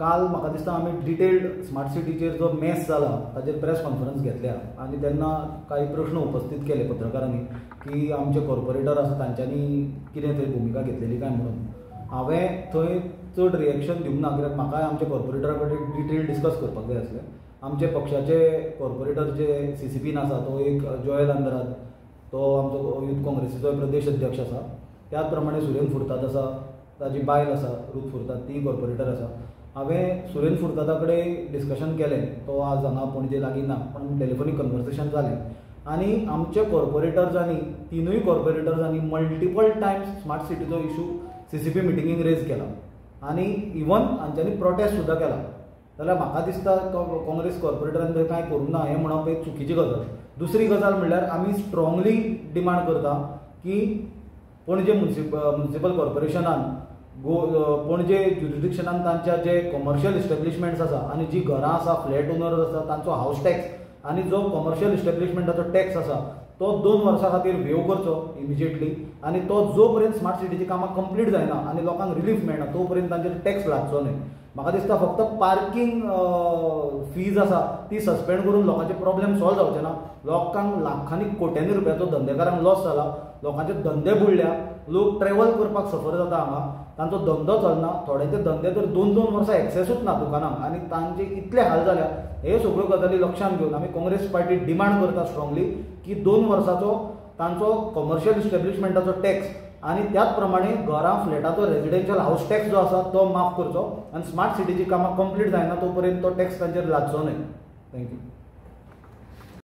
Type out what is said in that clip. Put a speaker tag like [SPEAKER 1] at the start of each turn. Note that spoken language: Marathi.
[SPEAKER 1] काल म्हाका दिसता आमी डिटेल्ड स्मार्ट सिटीचेर जो मॅस जाला ताचेर प्रेस कॉन्फरन्स घेतल्या आनी तेन्ना काही प्रश्न उपस्थित केले पत्रकारांनी की आमचे कॉर्पोरेटर आसा तांच्यांनी कितें तरी भुमिका घेतलेली काय म्हणून. हांवें थंय चड रिएक्शन दिवंक ना, कित्याक म्हाकाय आमचे कॉर्पोरेटरा कडेन डिटेल डिस्कस करपाक जाय आसलें. आमचे पक्षाचे कॉर्पोरेटर जे CCPन आसा तो एक जोयल आंध्रात, तो आमचो यूथ काँग्रेसीचो प्रदेश अध्यक्ष आसा. त्याच प्रमाणे सुरेन फुर्ताद आसा, ताजी बायल आसा रूथ फुर्ताद, ती कॉर्पोरेटर आसा. हांवें सुरेन फुर्तादा कडेन डिस्कशन केलें, तो आज हांगा पणजे लागीं ना पण टेलिफोनीक कन्वर्सेशन जालें आनी आमचे कॉर्पोरेटर्सांनी तिनूय कॉर्पोरेटर्सांनी मल्टिपल टायम्स स्मार्ट सिटीचो इशू CCP मिटिंगेक रेज केला आनी इवन हांच्यांनी प्रोटेस्ट सुद्दां केला. जाल्यार म्हाका दिसता काँग्रेस कॉर्पोरेटरांनी थंय कांय करूंक ना, हें म्हणप एक चुकीची गजाल. दुसरी गजाल म्हणल्यार आमी स्ट्रॉंगली डिमांड करता की पणजे म्युनिसिपल कॉर्पोरेशनान पणजे ज्युरिडिक्शनान तांच्या जे कमर्शियल इस्टॅब्लिशमेंट्स आसा आनी जी घरां आसा, फ्लॅट ओनर्स आसा, तांचो हावस टॅक्स आनी जो कमर्शियल इस्टॅब्लिशमेंटाचो टॅक्स आसा तो 2 वर्सां खातीर वेव करचो इमिजिएटली. आनी तो जो पर्यंत स्मार्ट सिटीची कामां कंप्लीट जायना आनी लोकांक रिलीफ मेळना तो पर्यंत तांचेर टॅक्स लागचो न्हय. म्हाका दिसता फक्त पार्किंग फीज आसा ती सस्पेंड करून लोकांचे प्रॉब्लेम सॉल्व जावचे ना. लोकांक लाखांनी कोट्यांनी रुपयाचो धंदेकारांक लॉस जाला, लोकांचे धंदे बुडल्या, लोक ट्रॅव्हल करपाक सफर जाता हांगा, तांचो धंदो चलना. थोड्यांचे धंदे तर 2-2 वर्सां एक्सेसूच ना दुकानांक आनी तांचे इतले हाल जाल्या. हे सगळ्यो गजाली लक्षांत घेवन आमी काँग्रेस पार्टी डिमांड करता स्ट्रॉंगली की 2 वर्सांचो तांचो कमर्शियल इस्टॅब्लिशमेंटाचो टॅक्स आनी त्याच प्रमाणे घरां फ्लॅटाचो रेजिडेन्शियल हावस टॅक्स जो आसा तो माफ करचो आनी स्मार्ट सिटीची कामां कंप्लीट जायना तो पर्यंत तो टॅक्स तांचेर लागचो न्हय. थँक्यू.